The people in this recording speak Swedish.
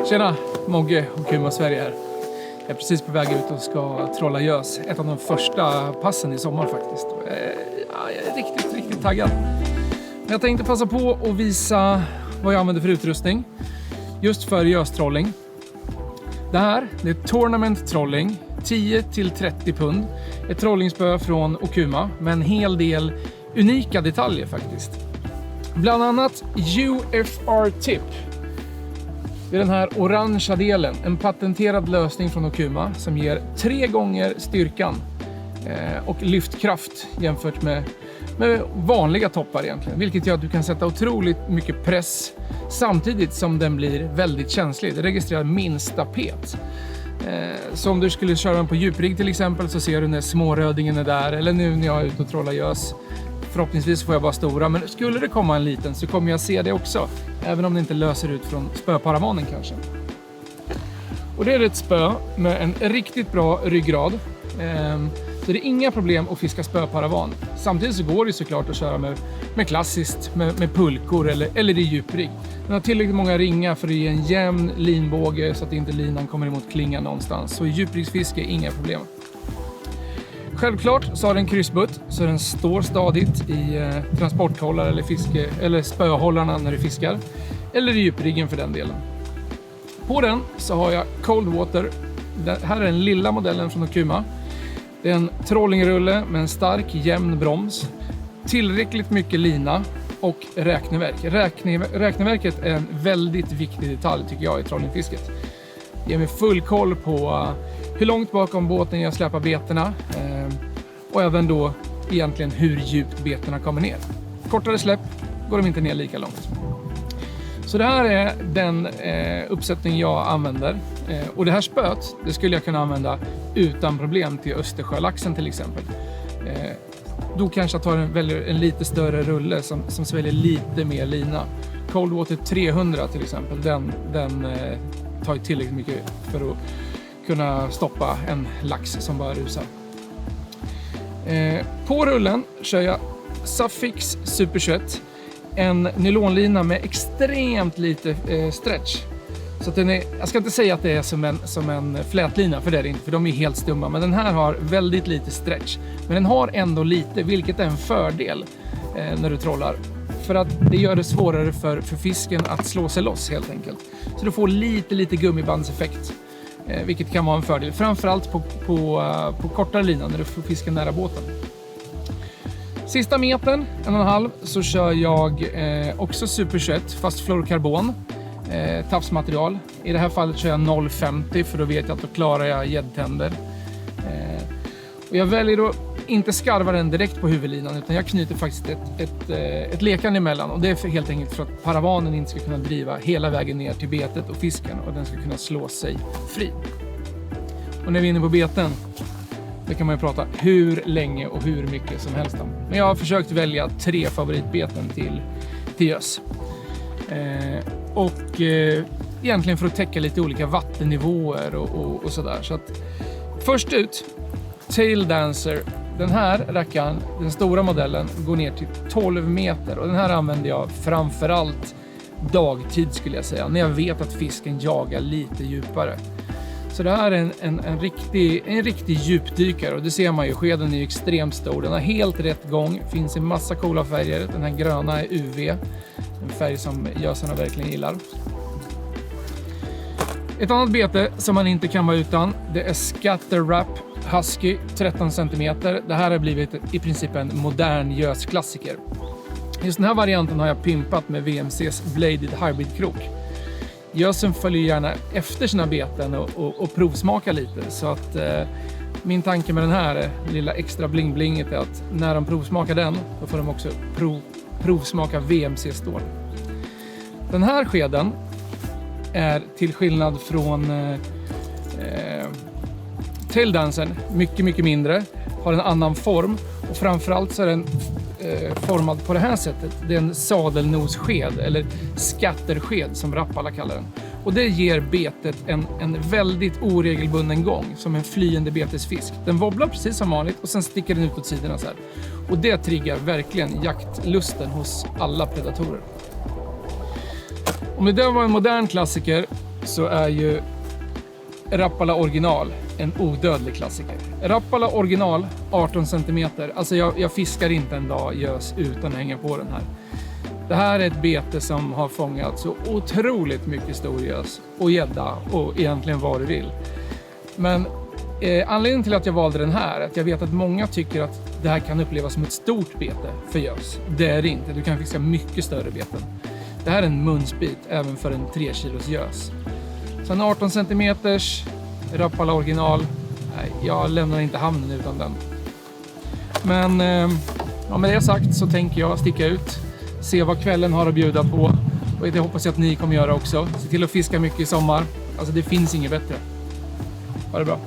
Tjena, Mogge och Kuma Sverige här. Jag är precis på väg ut och ska trolla gös. Ett av de första passen i sommar faktiskt. Jag är riktigt taggad. Men jag tänkte passa på att visa vad jag använder för utrustning. Just för göstrolling. Det här är Tournament Trolling. 10-30 pund. Ett trollingspö från Okuma med en hel del unika detaljer faktiskt. Bland annat UFR Tip. Det är den här orangea delen, en patenterad lösning från Okuma som ger 3 gånger styrkan och lyftkraft jämfört med vanliga toppar egentligen. Vilket gör att du kan sätta otroligt mycket press samtidigt som den blir väldigt känslig. Det registrerar minsta pet. Så om du skulle köra den på djuprigg till exempel så ser du när smårödingen är där. Eller nu när jag är ute och trollar gös. Förhoppningsvis får jag bara stora, men skulle det komma en liten så kommer jag se det också. Även om det inte löser ut från spöparavanen kanske. Och det är ett spö med en riktigt bra ryggrad. Så det är inga problem att fiska spöparavan. Samtidigt så går det såklart att köra med klassiskt, med pulkor eller i djuprigg. Den har tillräckligt många ringar för att ge en jämn linbåge så att inte linan kommer emot klingan någonstans. Så i djupriggsfiske är inga problem. Självklart så har den kryssbutt så den står stadigt i transporthållare eller spöhållarna när du fiskar. Eller i djupriggen för den delen. På den så har jag Cold Water. Det här är den lilla modellen från Okuma. Det är en trollingrulle med en stark jämn broms. Tillräckligt mycket lina och räkneverk. Räkneverket är en väldigt viktig detalj tycker jag i trollingfisket. Det ger mig full koll på hur långt bakom båten jag släpar beterna och även då egentligen hur djupt beterna kommer ner. Kortare släpp går de inte ner lika långt. Så det här är den uppsättning jag använder. Och det här spöt, det skulle jag kunna använda utan problem till Östersjölaxen till exempel. Då kanske jag tar en lite större rulle som sväljer lite mer lina. Cold Water 300 till exempel, den tar ju tillräckligt mycket för att kunna stoppa en lax som bara rusar. På rullen kör jag Sufix Super 21. En nylonlina med extremt lite stretch. Så att den är, jag ska inte säga att det är som en flätlina, för det är det inte, för de är helt stumma. Men den här har väldigt lite stretch. Men den har ändå lite, vilket är en fördel när du trollar. För att det gör det svårare för fisken att slå sig loss helt enkelt. Så du får lite gummibandseffekt. Vilket kan vara en fördel. Framförallt på kortare linan när du får fisken nära båten. Sista metern, 1,5, så kör jag också Super 21 fast fluorkarbon. Tafsmaterial. I det här fallet kör jag 0,50 för då vet jag att då klarar jag gäddtänder. Och jag väljer då inte skarva den direkt på huvudlinan utan jag knyter faktiskt ett lekande emellan. Och det är helt enkelt för att paravanen inte ska kunna driva hela vägen ner till betet och fisken och den ska kunna slå sig fri. Och när vi är inne på beten, då kan man ju prata hur länge och hur mycket som helst om. Men jag har försökt välja 3 favoritbeten till gös. Egentligen för att täcka lite olika vattennivåer och sådär. Så att först ut, Tail Dancer. Den här rackaren, den stora modellen, går ner till 12 meter. Och den här använder jag framförallt dagtid skulle jag säga. När jag vet att fisken jagar lite djupare. Så det här är en riktig djupdykare. Och det ser man ju, skeden är ju extremt stor. Den har helt rätt gång, finns i massa coola färger. Den här gröna är UV. En färg som gösarna verkligen gillar. Ett annat bete som man inte kan vara utan, det är Scatter Wrap Husky 13 cm. Det här har blivit i princip en modern gösklassiker. Just den här varianten har jag pimpat med VMCs Bladed Hybrid-krok. Gösen följer gärna efter sina beten och provsmakar lite. Så att min tanke med den här lilla extra bling-blinget är att när de provsmakar den, då får de också provsmaka VMC-stål. Den här skeden är till skillnad från Taildancern mycket mindre, har en annan form och framförallt så är den formad på det här sättet. Det är en sadelnossked eller skattersked som Rappala kallar den. Och det ger betet en väldigt oregelbunden gång som en flyende betesfisk. Den wobblar precis som vanligt och sen sticker den ut åt sidorna så här. Och det triggar verkligen jaktlusten hos alla predatorer. Om det där var en modern klassiker så är ju Rapala original en odödlig klassiker. Rapala original 18 cm. Alltså jag fiskar inte en dag gös utan att hänga på den här. Det här är ett bete som har fångat så otroligt mycket stor gös och gädda och egentligen vad du vill. Men anledningen till att jag valde den här är att jag vet att många tycker att det här kan upplevas som ett stort bete för gös. Det är det inte. Du kan fiska mycket större beten. Det här är en munsbit även för en 3 kilos gös. Så en 18 cm Rapala original. Nej, jag lämnar inte hamnen utan den. Men med det sagt så tänker jag sticka ut. Se vad kvällen har att bjuda på. Och det hoppas jag att ni kommer göra också. Se till att fiska mycket i sommar. Alltså det finns inget bättre. Ha det bra.